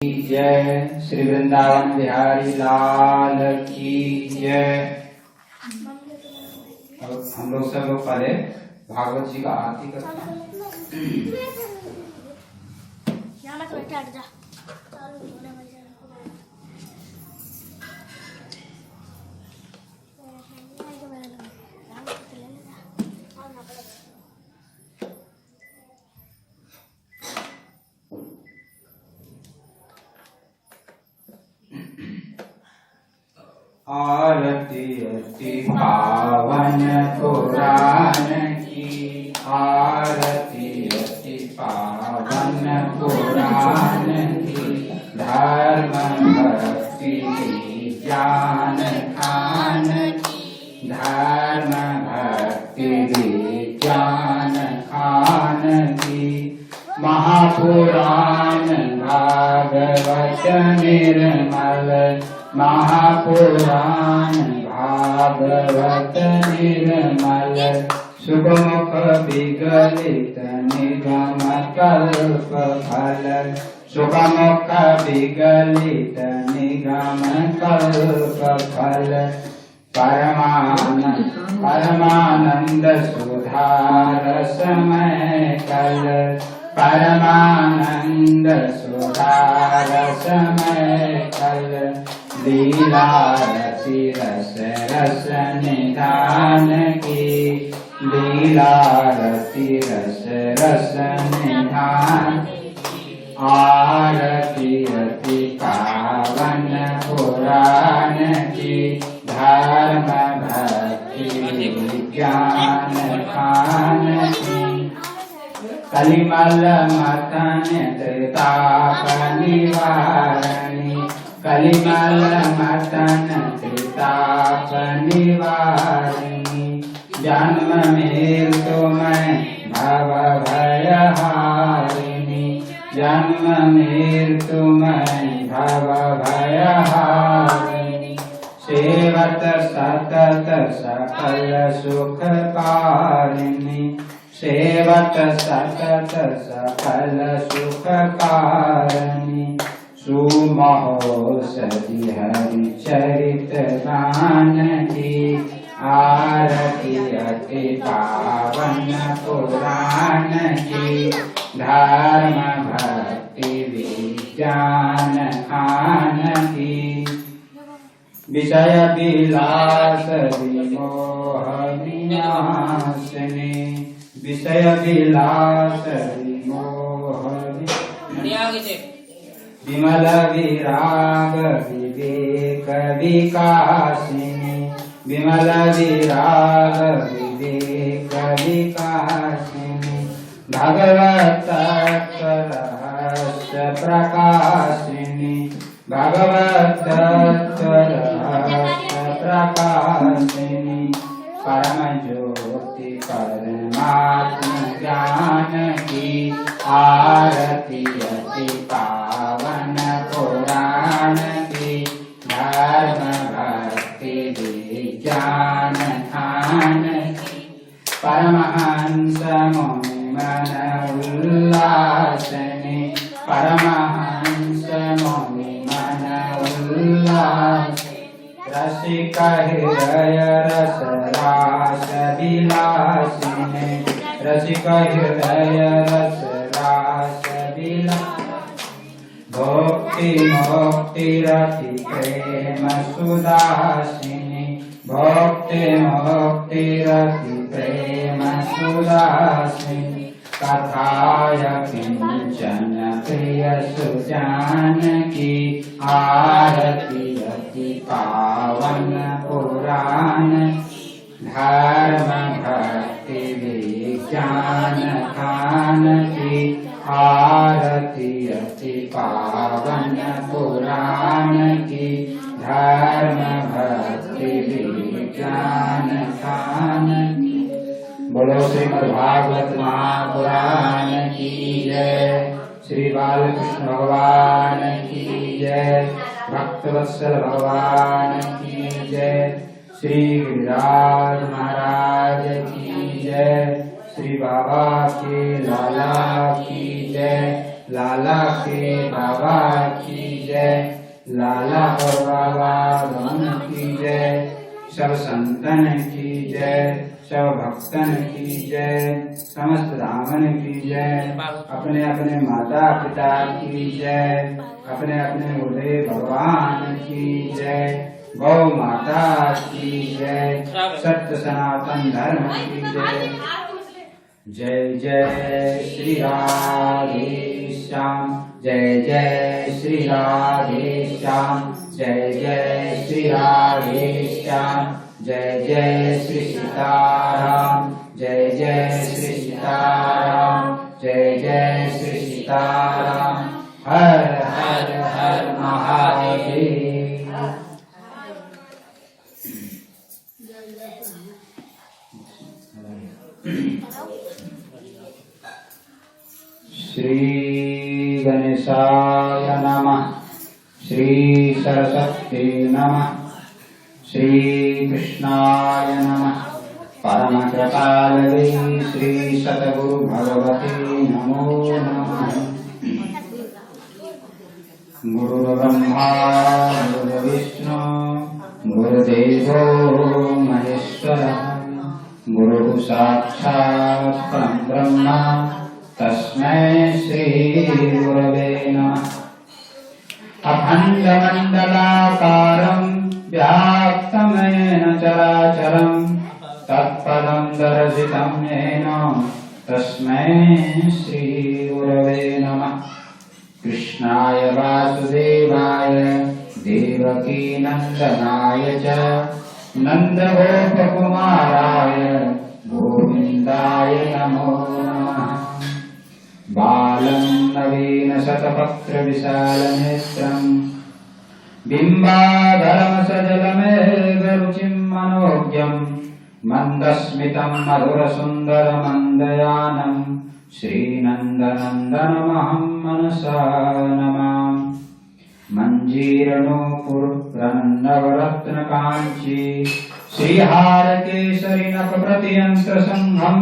जय। श्री वृंदावन बिहारी लाल की जय। हम लोग सब लोग पहले भागवत जी का आरती करते हैं। आरती अति पावन पुराण की, आरती अति पावन पुराण की, धर्म भक्ति ज्ञान खान की, धर्म भक्ति ज्ञान खान की, महापुराण भागवत निर्मल, महापुराण भागवत निर्मल, सुगमुख विगलित निगम कल्प फल, सुगमुख विगलित निगम कल्प फल, परमानंद सुधार समय कल, परमानंद सुधार समय कल, लीला रति रस रस निधान की, लीला रति रस रस निधान, आरती अति पावन पुराण की, धर्म भक्ति ज्ञान खान की, कलिमल मथन त्रिताप निवारणी, कलिमल मथन त्रिताप निवारणी, जन्म मृत्यु में भव भय हारिणी, जन्म मृत्यु में भव भय हारिणी, सेवत सतत सकल सुख कारिणी, सेवत सतत सकल सुख कारिणी, सुमहोषधि हरि चरित गान की, आरती अति पावन पुराण की, धर्म भक्ति विज्ञान खान की, विषय विलास विमोह विनाशिनी, विषय विलास विमोह विमल विराग विवेक विकासिनी, विमल विराग विवेक विकासिनी, भगवत रहस्य प्रकाशिनी, भगवत रहस्य प्रकाशिनी, परम ज्योति परमात्म ज्ञान की, आरती अति पावन पुराण की, धर्म भक्ति विज्ञान खान की, परमहंस मुनि मन उल्लासनी, परमहंस मुनि मन उल्लासनी, रसिक हृदय रस रास विलासिनी, रसिक हृदय रस रास विलासिनी, भक्ति मुक्ति रति प्रेम सुदासिनी, भक्ति मुक्ति रति प्रेम सुदासिनी, कथाय किंचन प्रिय सुजान की, आरती अति पावन पुराण, धर्म भक्ति विज्ञान खान की, आरती अति पावन पुराण की, धर्म भक्ति विज्ञान खान की। बोलो श्रीमद् भागवत महापुराण की जय। श्री बालकृष्ण भगवान की जय। भक्तवत्सल भगवान की जय। श्री गिरिराज महाराज की जय। श्री बाबा के लाला की जय। लाला के बाबा की जय, लाला और बाबा दोनों की जय, सब संतन की जय, सब भक्तन की जय, समस्त धामन की जय, अपने अपने माता पिता की जय, अपने अपने उदय भगवान की जय, गौ माता की जय, सत्य सनातन धर्म की जय। जय जय श्री राधे श्याम, जय जय श्री राधे श्याम, जय जय श्री राधे श्याम, जय जय श्री सीताराम, जय जय श्री सीताराम, जय जय श्री सीताराम। हर हर हर महादेव। श्री गणेशाय नमः, श्री सरस्वती नमः, श्री कृष्णाय नमः, परम कृपालवे श्री सतगुरु भगवते नमो नमः। गुरु ब्रह्मा गुरु विष्णु गुरुदेवो महेश्वरः, गुरु साक्षात् परं ब्रह्म तस्मै श्री गुरवे नमः। अखण्डमण्डलाकारं व्याप्तमेन चराचरं तत्पदं दर्शितं येन तस्मै श्री गुरवे नमः। कृष्णाय वासुदेवाय देवकी नन्दनाय च नन्दगोपकुमाराय गोविन्दाय नमो नमः। बालं नवीन शतपत्र विशालनेत्रं बिम्बाधरमसजलमेघरुचिं मनोज्ञं मन्दस्मितं मधुरसुन्दरमन्दयानं श्रीनन्दनन्दनमहं मनसा नमामि। मञ्जीरनूपुरनवरत्नकाञ्ची श्रीहारकेसरि नखप्रतियन्त्रसङ्घं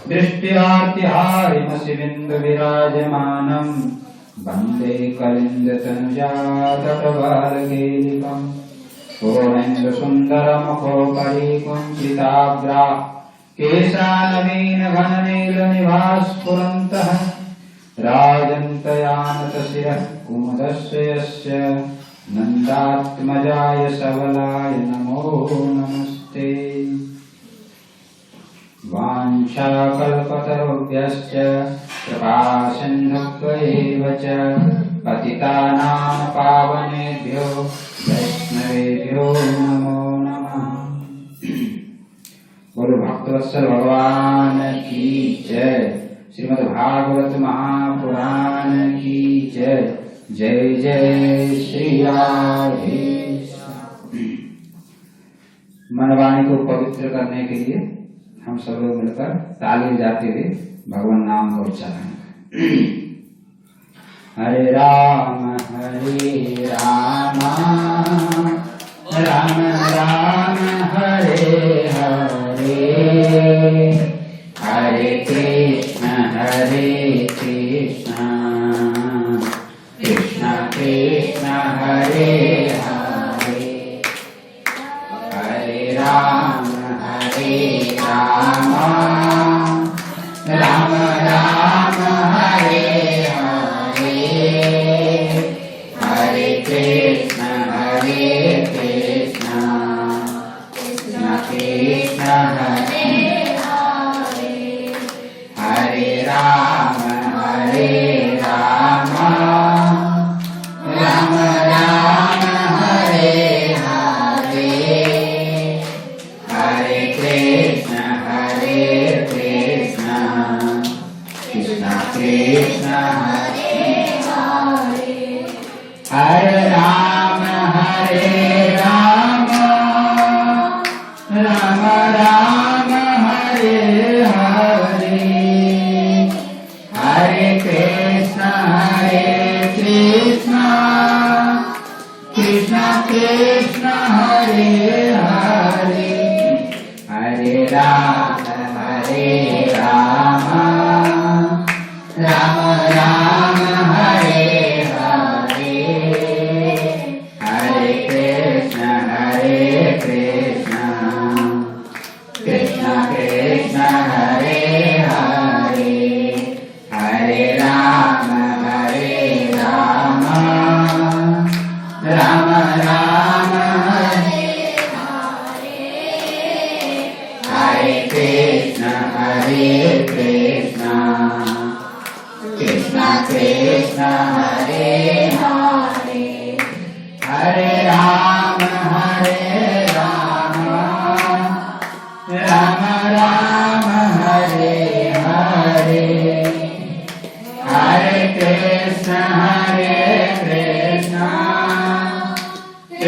दृष्ट्यार्तिहारिमसि बिन्दुविराजमानं वन्दे कलिन्दतनुजातटवालकेलिकं पूर्णेन्दुसुन्दरमुखोपरि कुञ्चिताग्रा केशानवीनघननीलनिभास्फुरन्तः राजन्तयानतशिरः कुमुदस्य यस्य नन्दात्मजाय सबलाय नमो नमस्ते। वाञ्छाकल्पतरुभ्यश्च कृपासिन्धुभ्यैव च पतितानां पावनेभ्यो वैष्णवेभ्यो नमो नमः। बोलो भक्तवत्सल भगवान की जय। श्रीमद् भागवत महापुराण की जय। जय जय श्री राधे। मनवाणी को पवित्र करने के लिए हम सब लोग मिलकर ताली बजाते हुए भगवान नाम को उच्चारण। हरे राम राम राम हरे हरे, हरे कृष्ण कृष्ण कृष्ण हरे हरे, हरे राम राम राम हरे हरे, हरे कृष्ण कृष्ण कृष्ण हरे हरे, हरे राम राम राम हरे हरे, हरे कृष्ण कृष्ण कृष्ण हरे हरे, हरे राम राम राम हरे हरे, हरे कृष्ण कृष्ण कृष्ण हरे हरे, हरे राम राम राम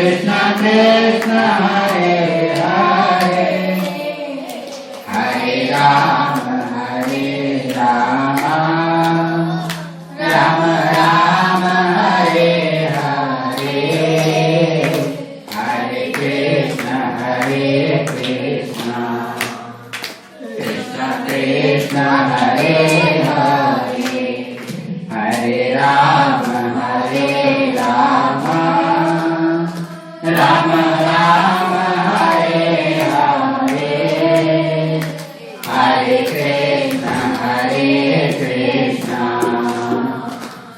कृष्ण कृष्ण हरे हरे हरे राम राम राम हरे हरे हरे कृष्ण कृष्ण कृष्ण हरे हरे हरे राम राम राम हरे हरे हरे कृष्ण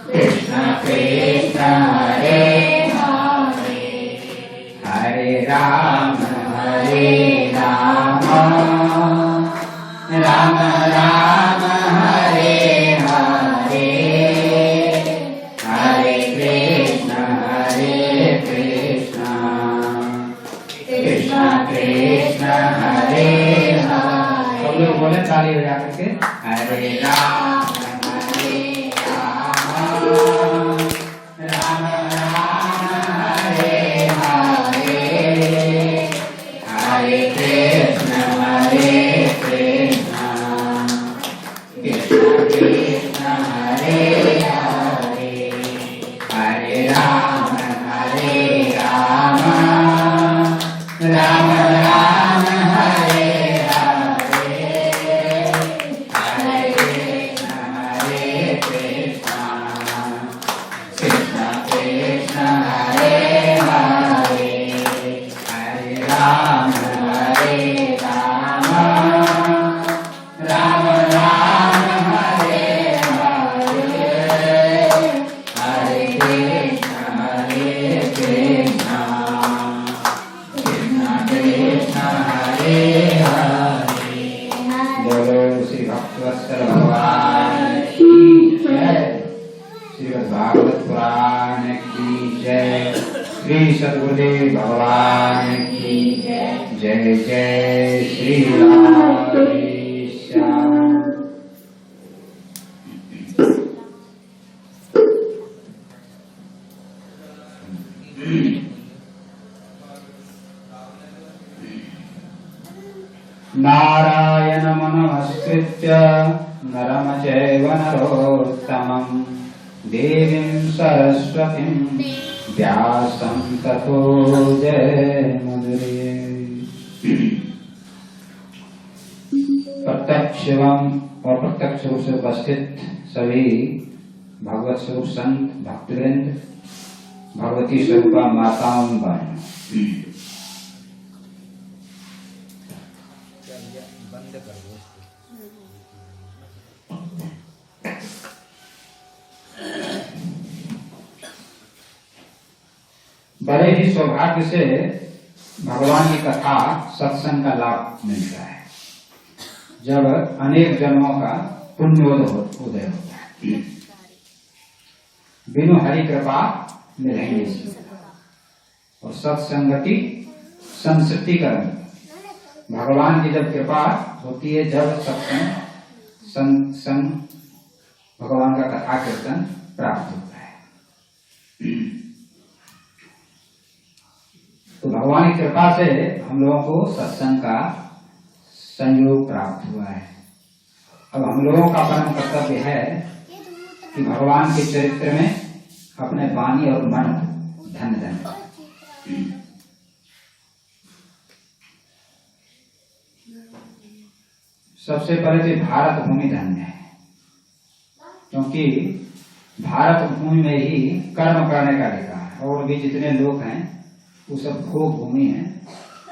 कृष्ण कृष्ण हरे हरे हरे राम राम राम हरे हरे हरे कृष्ण कृष्ण कृष्ण हरे हरे। सब लोग बोले ताली बजा करके हरे राम राम राम हरे हरे हरे कृष्ण कृष्ण कृष्ण हरे हरे हरे राम राम राम हरे हरे हरे कृष्ण कृष्ण कृष्ण हरे हरे हरे राम राम राम हरे हरे हरे कृष्ण कृष्ण कृष्ण हरे हरे। बोलो श्री भक्तवत्सल भगवान की जय। श्रीमद् भागवत पुराण की जय। श्री सद्गुरुदेव भगवान की जय जय श्री राधेश्याम। नारायणं नमस्कृत्य नरं चैव नरोत्तमं देवीं सरस्वतीं व्यासं ततो जयमुदीरये। प्रत्यक्ष एवं अप्रत्यक्ष रूप से उपस्थित सभी भगवत स्वरूप संत भक्तवृंद, भगवती स्वरूपा माताओं बहनों, बड़े ही सौभाग्य से भगवान की कथा सत्संग का लाभ मिलता है जब अनेक जन्मों का पुण्योदय होता है। बिनु हरि कृपा मिलेंगे और सत्संगति संस्कृति कर्म। भगवान की जब कृपा होती है, जब सत्संग भगवान का कथा कीर्तन प्राप्त होता है, तो भगवान की कृपा से हम लोगों को सत्संग का संयोग प्राप्त हुआ है। अब हम लोगों का परम कर्तव्य है कि भगवान के चरित्र में अपने वाणी और मन धन दें। सबसे पहले तो भारत भूमि धन्य है, क्योंकि भारत भूमि में ही कर्म करने का लिखा है। और भी जितने लोग हैं वो सब भोग भूमि है।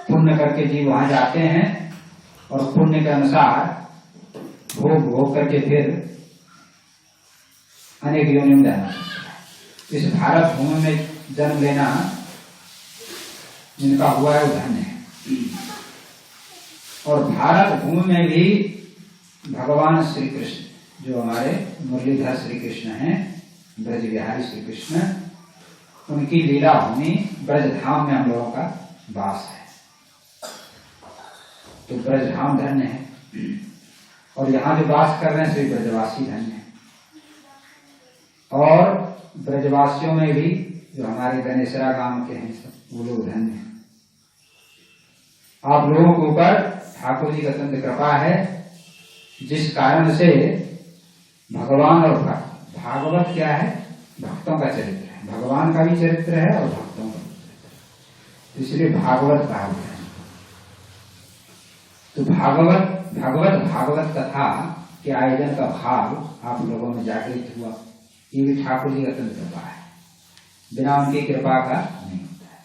पुण्य करके जीव वहां जाते हैं और पुण्य के अनुसार भोग करके फिर अनेक योनि में जाना। इस भारत भूमि में जन्म लेना जिनका हुआ है वो धन्य है। और भारत भूमि में भी भगवान श्री कृष्ण, जो हमारे मुरलीधर श्री कृष्ण हैं, ब्रज बिहारी श्री कृष्ण, उनकी लीला भूमि ब्रजधाम में हम लोगों का वास है। तो ब्रजधाम धन्य है, और यहाँ जो वास कर रहे हैं श्री ब्रजवासी धन्य है। और ब्रजवासियों में भी जो हमारे गणेशरा गांव के हैं सब वो लोग धन्य हैं। आप लोगों के ऊपर ठाकुर जी का अत्यंत कृपा है, जिस कारण से भगवान और भागवत क्या है, भक्तों का चरित्र है। भगवान का भी चरित्र है और भक्तों का भी चरित्र है, इसलिए भागवत कहा गया है। तो भागवत कथा के आयोजन का भाव आप लोगों में जागृत हुआ, ये भी ठाकुर जी का अत्यंत कृपा है, बिना उनकी कृपा का नहीं होता है।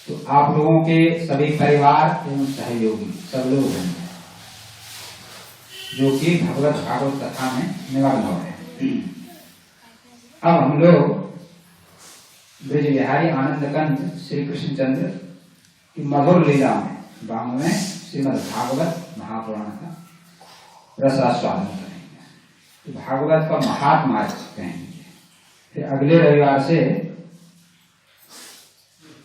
तो आप लोगों के सभी परिवार एवं सहयोगी सब लोग हैं जो कि भागवत कथा में निमग्न हो रहे हैं। अब हम लोग ब्रज बिहारी आनंद कंद श्री कृष्णचंद्र की मधुर लीला में बांग में श्रीमद् भागवत महापुराण का रसास्वादन करेंगे। तो भागवत का महात्मा कहेंगे। फिर अगले रविवार से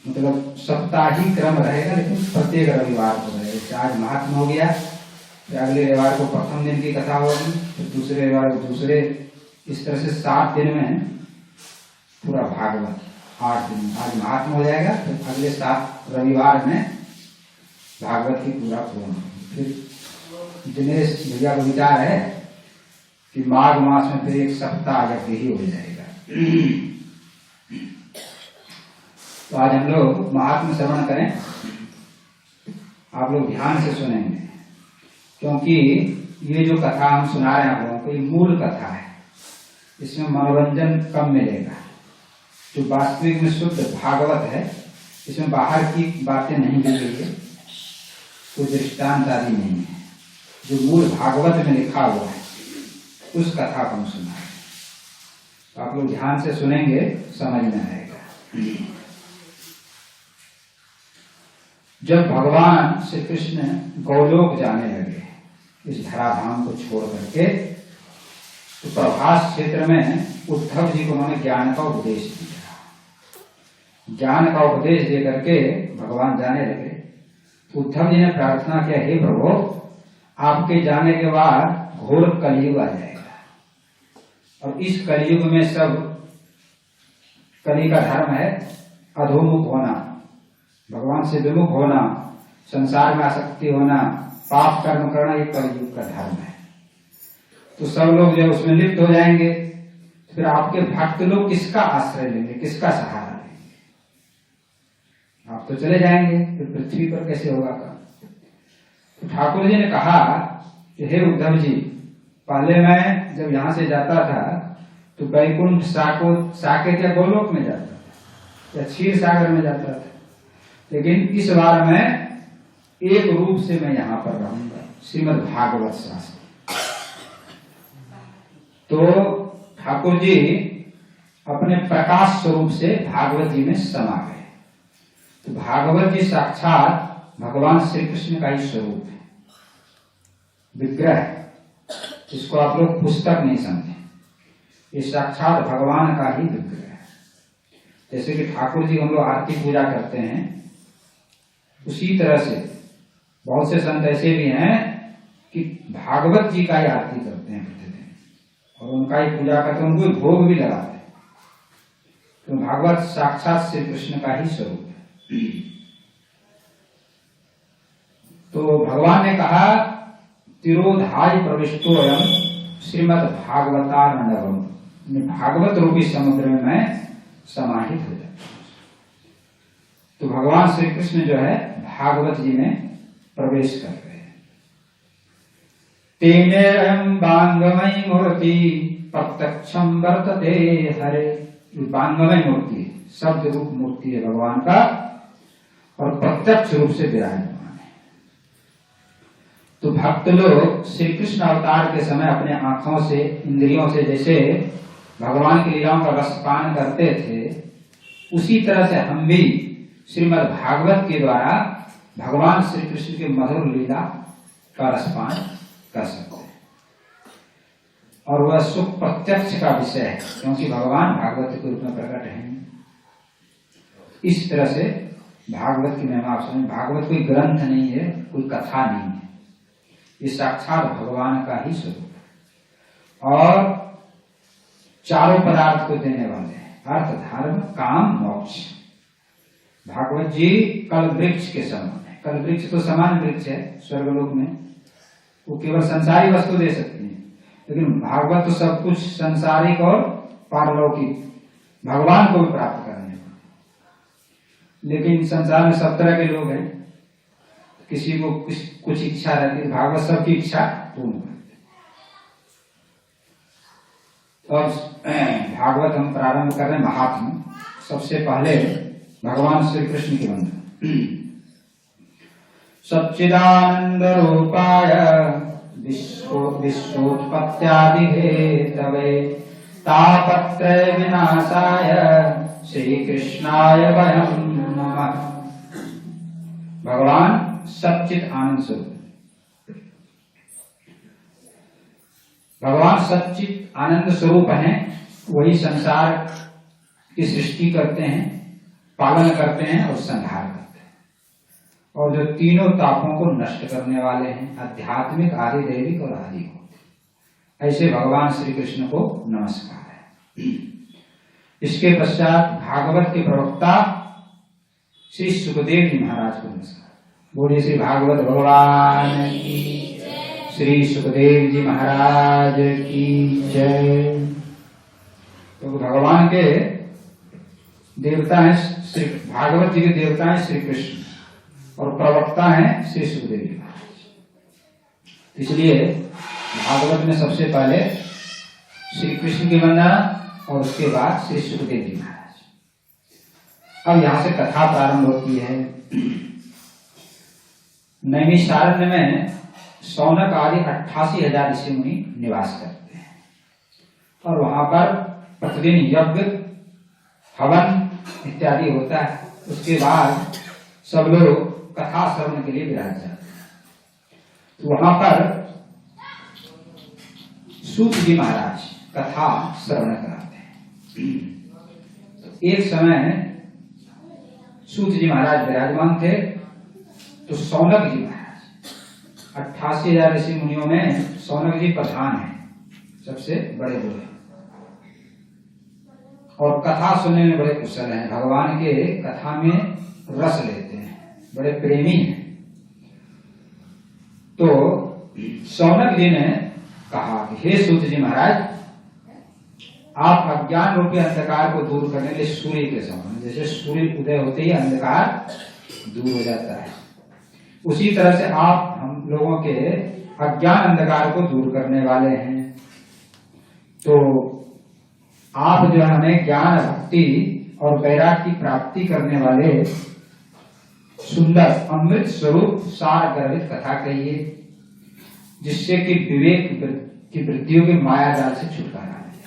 मतलब साप्ताहिक क्रम रहेगा, लेकिन प्रत्येक रविवार को रहेगा। आज महात्मा हो गया, फिर अगले रविवार को प्रथम दिन की कथा होगी, फिर दूसरे रविवार को दूसरे, इस तरह से 7 दिन में पूरा भागवत 8 दिन। आज महात्मा हो जाएगा, फिर अगले 7 रविवार में भागवत की पूरा पूर्ण। फिर दिनेश भैया को विचार है कि माघ मास में फिर 1 सप्ताह जब यही हो जाएगा। तो आज हम लोग महात्मा श्रवण करें, आप लोग ध्यान से सुनेंगे, क्योंकि ये जो कथा हम सुना रहे हैं आप लोगों को, ये मूल कथा है, इसमें मनोरंजन कम मिलेगा। जो वास्तविक में शुद्ध भागवत है, इसमें बाहर की बातें नहीं दी गई है, कोई दृष्टांत आदि नहीं है। जो मूल भागवत में लिखा हुआ है उस कथा को हम सुना रहे हैं। तो आप लोग ध्यान से सुनेंगे, समझ में आएगा। जब भगवान श्री कृष्ण गौलोक जाने लगे, इस धराधाम को छोड़ करके, तो प्रभास क्षेत्र में उद्धव जी को उन्होंने ज्ञान का उपदेश दिया। ज्ञान का उपदेश दे करके भगवान जाने लगे। उद्धव जी ने प्रार्थना किया, हे प्रभु, आपके जाने के बाद घोर कलयुग आ जाएगा, और इस कलयुग में सब, कली का धर्म है अधोमुख होना, भगवान से विमुख होना, संसार में आसक्ति होना, पाप कर्म करना, ये कलयुग का धर्म है। तो सब लोग जो उसमें लिप्त हो जाएंगे, फिर आपके भक्त लोग किसका आश्रय लेंगे, किसका सहारा लेंगे? आप तो चले जाएंगे, फिर पृथ्वी पर कैसे होगा काम? तो ठाकुर जी ने कहा कि हे उद्धव जी, पहले मैं जब यहाँ से जाता था तो बैकुंठ साकेत या गोलोक में जाता था या क्षीर सागर में जाता था, लेकिन इस बार मैं एक रूप से मैं यहाँ पर रहूंगा, श्रीमद् भागवत शास्त्र। तो ठाकुर जी अपने प्रकाश स्वरूप से भागवत जी में समा गए। तो भागवत जी साक्षात भगवान श्री कृष्ण का ही स्वरूप है, विग्रह। इसको आप लोग पुस्तक नहीं समझे, ये साक्षात भगवान का ही विग्रह है। जैसे कि ठाकुर जी हम लोग आरती पूजा करते हैं, उसी तरह से बहुत से संत ऐसे भी हैं कि भागवत जी का ही आरती करते हैं प्रतिदिन, और उनका ही पूजा करते हैं, उनको भोग भी लगाते हैं। तो भागवत साक्षात श्री कृष्ण का ही स्वरूप है। तो भगवान ने कहा, तिरोधाय प्रविष्टोयम श्रीमद् भागवतार्णवम, भागवत रूपी समुद्र में मैं समाहित हो जाता हूं। तो भगवान श्री कृष्ण जो है भागवत जी में प्रवेश कर रहे हैं। तेनेरहं बांगमयी मूर्ति प्रत्यक्षम वर्तते हरे। बांगमय मूर्ति है, शब्द रूप मूर्ति है भगवान का, और प्रत्यक्ष रूप से विराजमान है। तो भक्त लोग श्री कृष्ण अवतार के समय अपने आंखों से, इंद्रियों से जैसे भगवान की लीलाओं का रसपान करते थे, उसी तरह से हम भी श्रीमद् भागवत के द्वारा भगवान श्री कृष्ण के मधुर लीला का रसपान कर सकते हैं। और वह सुख प्रत्यक्ष का विषय है, क्योंकि भगवान भागवत के रूप में प्रकट है। इस तरह से भागवत की महिमा आप समझ। भागवत कोई ग्रंथ नहीं है, कोई कथा नहीं है, ये साक्षात भगवान का ही स्वरूप है। और चारों पदार्थ को देने वाले हैं, अर्थ धर्म काम मोक्ष। भागवत जी कल वृक्ष के समान है। कल वृक्ष तो समान वृक्ष है स्वर्गलोक में, वो केवल संसारी वस्तु दे सकती है, लेकिन भागवत तो सब कुछ संसारिक और पारलौकिक भगवान को भी प्राप्त करने को। लेकिन संसार में सब तरह के लोग हैं, किसी को कुछ इच्छा रहती है, भागवत सबकी इच्छा पूर्ण करते। और भागवत हम प्रारंभ कर रहे हैं महात्म। सबसे पहले भगवान श्री कृष्ण की वंदना। सच्चिदानंद रूपाय विश्वोत्पत्त्यादि हेतवे तापत्रय विनाशाय श्री कृष्णाय वयं नमः। भगवान सच्चित आनंद स्वरूप, भगवान सच्चित आनंद स्वरूप हैं। वही संसार की सृष्टि करते हैं, पालन करते हैं और संहार करते हैं, और जो तीनों तापों को नष्ट करने वाले हैं, आध्यात्मिक, आदि दैविक और आदि भौतिक। ऐसे भगवान श्री कृष्ण को नमस्कार है। इसके पश्चात भागवत के प्रवक्ता श्री सुखदेव जी महाराज को नमस्कार। बोलिए श्री भागवत भगवान की, श्री सुखदेव जी महाराज की जय। तो भगवान के देवता हैं श्री, भागवत जी के देवता हैं श्री कृष्ण, और प्रवक्ता हैं श्री सुखदेव जी महाराज। इसलिए भागवत में सबसे पहले श्री कृष्ण की वंदना और उसके बाद श्री सुखदेव जी महाराज। अब यहां से कथा प्रारंभ होती है। नैमिषारण्य में शौनक आदि 88,000 ऋषि मुनि निवास करते हैं, और वहां पर प्रतिदिन यज्ञ, हवन इत्यादि होता है। उसके बाद सब लोग कथा श्रवण के लिए विराज जाते हैं। तो वहां पर सूत जी महाराज कथा श्रवण कराते हैं। तो एक समय सूत जी महाराज विराजमान थे, तो शौनक जी महाराज, 88,000 ऋषि मुनियों में शौनक जी प्रधान हैं, सबसे बड़े बड़े, और कथा सुनने में बड़े कुशल हैं। भगवान के कथा में रस लेते हैं, बड़े प्रेमी हैं। तो शौनक जी ने कहा कि हे सूत जी महाराज, आप अज्ञान रूपी अंधकार को दूर करने के लिए सूर्य के समान, जैसे सूर्य उदय होते ही अंधकार दूर हो जाता है, उसी तरह से आप हम लोगों के अज्ञान अंधकार को दूर करने वाले हैं। तो आप जो हमें ज्ञान, भक्ति और वैराग्य की प्राप्ति करने वाले सुंदर अमृत स्वरूप सार गर्भित कथा कहिए, जिससे कि विवेक की वृत्तियों के माया जाल से छुटकारा मिले।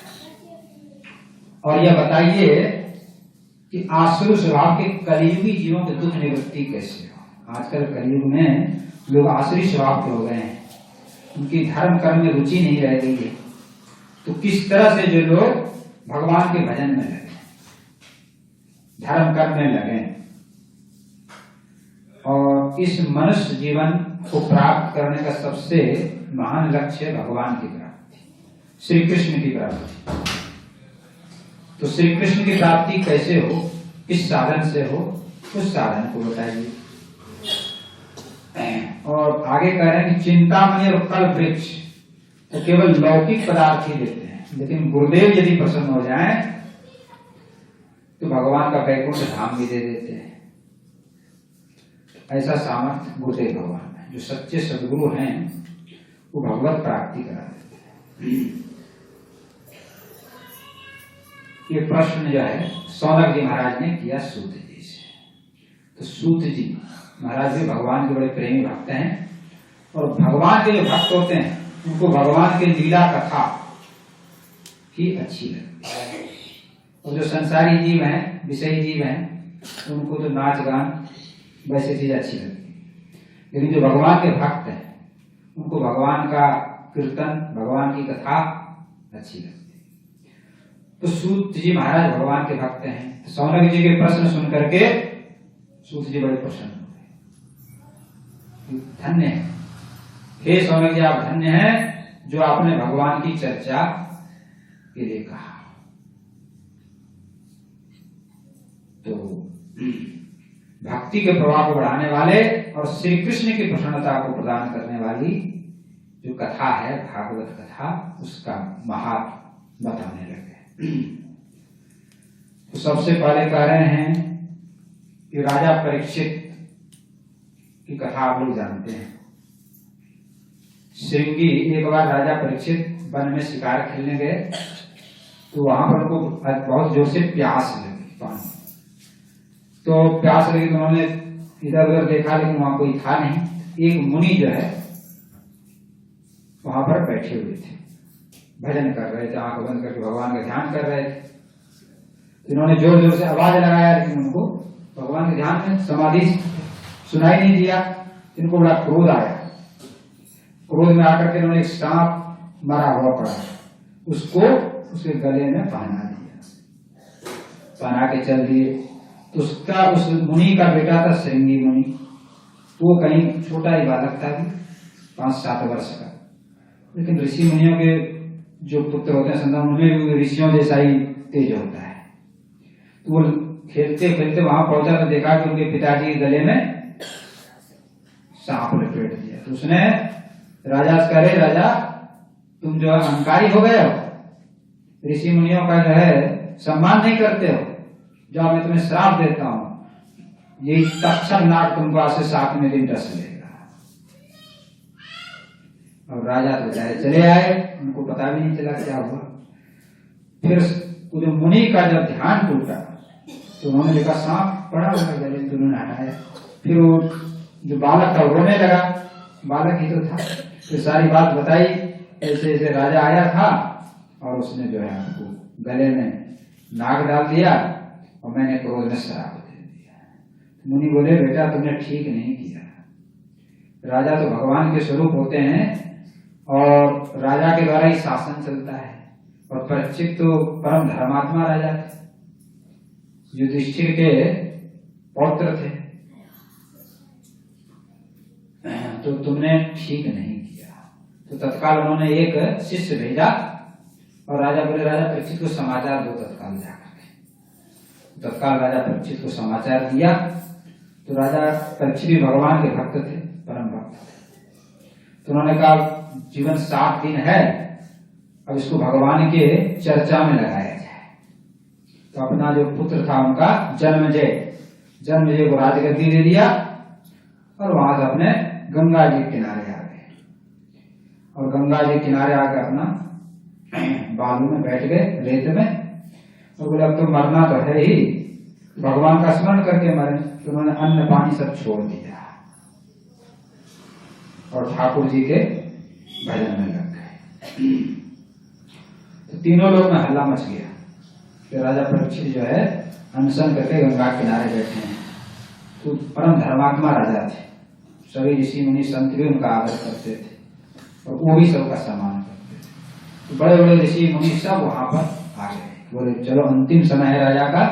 और यह बताइए कि आसुर स्वभाव के कलियुगी जीवों के दुख निवृत्ति कैसे हो। आजकल कलियुग में लोग आसुरी स्वभाव के हो गए हैं, उनकी धर्म कर्म में रुचि नहीं रह गई है। तो किस तरह से जो लोग भगवान के भजन में लगे, धर्म कर्म में लगे, और इस मनुष्य जीवन को प्राप्त करने का सबसे महान लक्ष्य है भगवान की प्राप्ति, श्री कृष्ण की प्राप्ति। तो श्री कृष्ण की प्राप्ति कैसे हो, किस साधन से हो, उस साधन को बताइए। और आगे कह रहे हैं कि चिंतामणि और कल वृक्ष तो केवल लौकिक पदार्थ ही देते हैं, लेकिन गुरुदेव यदि प्रसन्न हो जाएं तो भगवान का वैकुंठ धाम भी दे देते हैं। ऐसा सामर्थ्य गुरुदेव भगवान है। जो सच्चे सदगुरु हैं वो भगवत प्राप्ति करा देते हैं। ये प्रश्न जो है शौनक जी महाराज ने किया सूत जी से। तो सूत जी महाराज भी भगवान के बड़े प्रेमी भक्त हैं, और भगवान के जो भक्त होते हैं उनको भगवान की लीला कथा ही अच्छी लगती है। और जो संसारी जीव हैं, विषयी जीव हैं, उनको तो नाच गान वैसे चीज अच्छी लगती है। लेकिन जो भगवान के भक्त हैं उनको भगवान का कीर्तन, भगवान की कथा अच्छी लगती है। तो सूत जी महाराज भगवान के भक्त हैं। तो शौनक जी के प्रश्न सुन करके सूत जी बड़े प्रसन्न हो गए। धन्य है, हे शौनक जी, आप धन्य हैं जो आपने भगवान की चर्चा के लिए कहा। भक्ति के प्रवाह को बढ़ाने वाले और श्री कृष्ण की प्रसन्नता को प्रदान करने वाली जो कथा है भागवत कथा, उसका महात्म बताने लगे। तो सबसे पहले कह रहे हैं कि राजा परीक्षित की कथा आप लोग जानते हैं। श्रृंगी एक बार राजा परीक्षित वन में शिकार खेलने गए, तो वहां पर उनको बहुत जोर से प्यास लगी पानी। तो प्यास लगी तो उन्होंने इधर उधर देखा, लेकिन वहां कोई था नहीं। एक मुनि जो है वहां पर बैठे हुए थे, भजन कर रहे थे, आंख बंद करके भगवान का ध्यान कर रहे थे। इन्होंने जोर जोर से आवाज लगाया, लेकिन उनको भगवान के ध्यान में समाधि सुनाई नहीं दिया। इनको बड़ा क्रोध आया। क्रोध में आकर के इन्होंने एक सांप मरा हुआ पड़ा, उसको उसके गले में पहना दिया, पहना के चल दिए। तो उसका उस मुनि का बेटा था श्रृंगी मुनि, वो कहीं छोटा ही बालक था, 5-7 वर्ष का। लेकिन ऋषि मुनियों के जो पुत्र होते हैं संतान, उनमें भी ऋषियों जैसा ही तेज होता है। तो वो खेलते खेलते वहां पहुंचा तो देखा कि उनके पिताजी के गले में सांप लपेट दिया। तो उसने राजा से कह रहे, राजा तुम जो है अहंकारी हो गए हो, ऋषि मुनियों का जो है सम्मान नहीं करते हो, जाओ मैं तुम्हें श्राप देता हूं, यही तक्षक नाग तुमको आज से 7वें दिन डस लेगा। और राजा तो चाहे चले आए, उनको पता भी नहीं चला क्या हुआ। फिर जो मुनि का जब ध्यान टूटा तो उन्होंने देखा सांप पड़ा हुआ गले में, तो उन्होंने हटाया। फिर वो जो बालक था रोने लगा, बालक ही तो था। फिर सारी बात बताई, ऐसे ऐसे राजा आया था और उसने जो है आपको गले में नाग डाल दिया और मैंने क्रोध में श्राप दे दिया। मुनि बोले, बेटा तुमने ठीक नहीं किया। राजा तो भगवान के स्वरूप होते हैं और राजा के द्वारा ही शासन चलता है। और परीक्षित तो परम धर्मात्मा राजा थे, युधिष्ठिर के पौत्र थे। तो तुमने ठीक नहीं किया। तो तत्काल उन्होंने एक शिष्य भेजा और राजा बोले, राजा परीक्षित को समाचार दो तत्काल जाकर के। तत्काल राजा परीक्षित को समाचार दिया। तो राजा परीक्षित भी भगवान के भक्त थे, परम भक्त थे। तो उन्होंने कहा जीवन 7 दिन है, अब इसको भगवान के चर्चा में लगाया जाए। तो अपना जो पुत्र था उनका जन्मजय को राजगद्दी दे दिया और वहां से अपने गंगा जी किनारे आ गए। और गंगा जी किनारे आकर अपना बालू में बैठ गए, रेत में, और बोले अब तो मरना तो है ही, भगवान का स्मरण करके मरे। तो उन्होंने अन्न पानी सब छोड़ दिया और ठाकुर जी के भजन में लग गए। तो तीनों लोग में हल्ला मच गया कि राजा परीक्षित जो है अनशन करके गंगा किनारे बैठे हैं। तो परम धर्मात्मा राजा थे, सभी ऋषि मुनि संत भी उनका आदर करते थे और वो भी सबका सम्मान करते थे। तो बड़े बड़े ऋषि मुनि सब वहां पर आ गए, बोले चलो अंतिम समय है राजा का,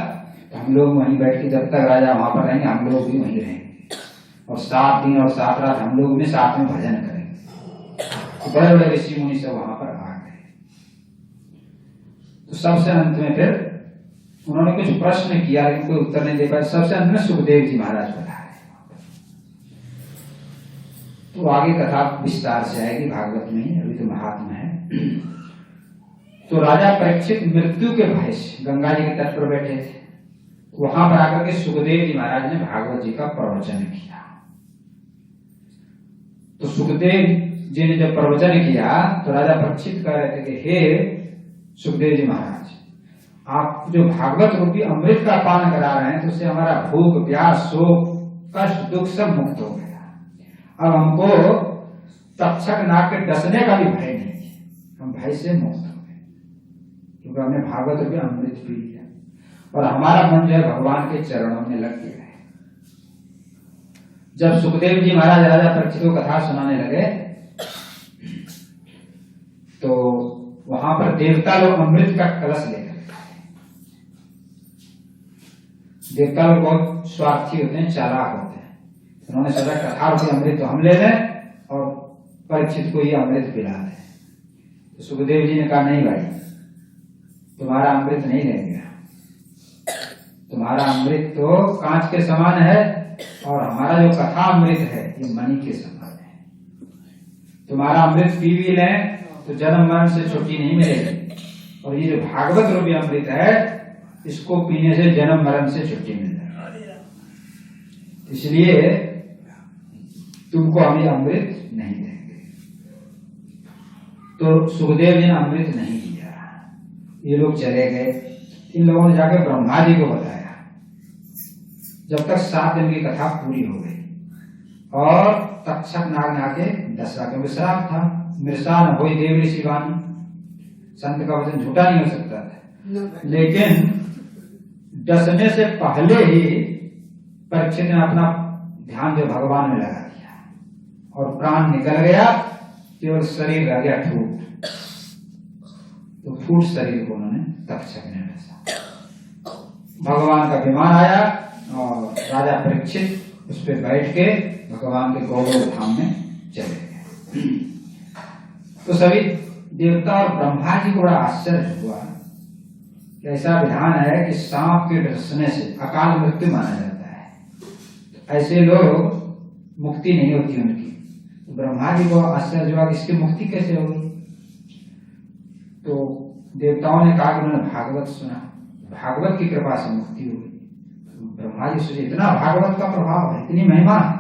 तो हम लोग वहीं बैठ के जब तक राजा वहां पर रहेंगे हम लोग भी वहीं रहेंगे और 7 दिन और 7 रात हम लोग भी साथ में भजन करेंगे। तो बड़े बड़े ऋषि मुनि सब वहां पर आ गए। तो सबसे अंत में फिर उन्होंने कुछ प्रश्न किया, लेकिन कोई उत्तर नहीं दे पाए। सबसे अंत में सुखदेव जी महाराज बता रहे। तो आगे कथा विस्तार से आएगी भागवत में ही, अभी तो महात्मा है। तो राजा परीक्षित मृत्यु के भय से गंगा जी के तट पर बैठे थे। वहां पर आकर के सुखदेव जी महाराज ने भागवत जी का प्रवचन किया। तो सुखदेव जी ने जब प्रवचन किया तो राजा परीक्षित कह रहे थे कि हे सुखदेव जी महाराज, आप जो भागवत रूपी अमृत का पान करा रहे हैं तो उससे हमारा भूख प्यास शोक कष्ट दुख सब मुक्त हो गया। अब हमको तक्षक नाग के डसने का भी भय नहीं है, हम भय से मुक्त हो गए क्योंकि हमने भागवत रूपी अमृत पी लिया और हमारा मन जो है भगवान के चरणों में लग गया है। जब सुखदेव जी महाराज राजा परीक्षित को कथा सुनाने लगे तो वहां पर देवता लोग अमृत का कलश लेकर, देवता लोग बहुत स्वार्थी होते हैं, चालाक होते हैं। उन्होंने सोचा कथा रूपी अमृत तो हम ले लें और परीक्षित को ये अमृत पिला दें। तो सुखदेव जी ने कहा नहीं भाई, तुम्हारा अमृत नहीं लेंगे, तुम्हारा अमृत तो कांच के समान है और हमारा जो कथा अमृत है ये मणि के समान है। तुम्हारा अमृत पी भी लें तो जन्म मरण से छुट्टी नहीं मिलेगी, और ये जो भागवत रूपी अमृत है इसको पीने से जन्म मरण से छुट्टी मिल जाएगी। इसलिए तुमको अभी अमृत नहीं देंगे। तो सुखदेव जी ने अमृत नहीं दिया, ये लोग चले गए। इन लोगों ने जाके ब्रह्मा जी को बताया। जब तक 7 दिन की कथा पूरी हो गई और तक्षक नाग ने आके दशरा के विश्राम था, मृषा न हो देव ऋषि वाणी, संत का वचन झूठा नहीं हो सकता था। लेकिन डसने से पहले ही परीक्षित ने अपना ध्यान जो भगवान में लगा दिया और प्राण निकल गया, केवल शरीर रह गया ठूठ। तो ठूठ शरीर को उन्होंने तक्षक ने डसा। भगवान का विमान आया और राजा परीक्षित उस पर बैठ के भगवान के गौरव धाम में चले गए। तो सभी देवता और ब्रह्मा जी को बड़ा आश्चर्य हुआ कि ऐसा विधान है कि सांप के डसने से अकाल मृत्यु माना जाता है, ऐसे लोग मुक्ति नहीं होती उनकी। तो ब्रह्मा जी को आश्चर्य हुआ कि इसकी मुक्ति कैसे होगी। तो देवताओं ने कहा कि उन्होंने भागवत सुना, भागवत की कृपा से मुक्ति हुई। ब्रह्मा जी सोचे इतना भागवत का प्रभाव है, इतनी महिमा है।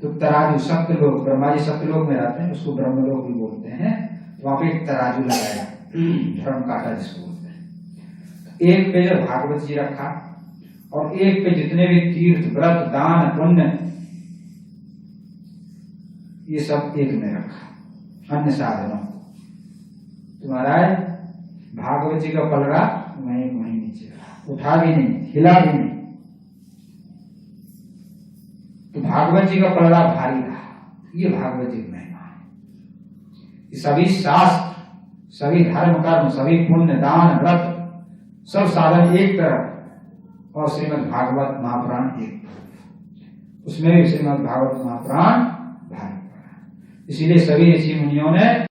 तो तराजू सत्यलोक, ब्रह्मा जी सत्यलोक में रहते हैं, उसको ब्रह्मलोक भी बोलते हैं। तो वहां पे एक तराजू लगाया, धर्म काटा जिसको बोलते हैं। एक पे जो भागवत जी रखा और एक पे जितने भी तीर्थ व्रत दान पुण्य ये सब एक में रखा, अन्य साधनों। तो महाराज भागवत जी का पलड़ा वहीं नीचे रहा, उठा भी नहीं, हिला भी नहीं। तो भागवत जी का पलड़ा भारी रहा। ये भागवत जी की महिमा है। सभी शास्त्र, सभी धर्म कर्म, सभी पुण्य दान व्रत सब साधन एक तरफ और श्रीमद् भागवत महापुराण एक तरफ, उसमें भी श्रीमद् भागवत महापुराण भारी पड़ा। इसीलिए सभी ऋषि मुनियों ने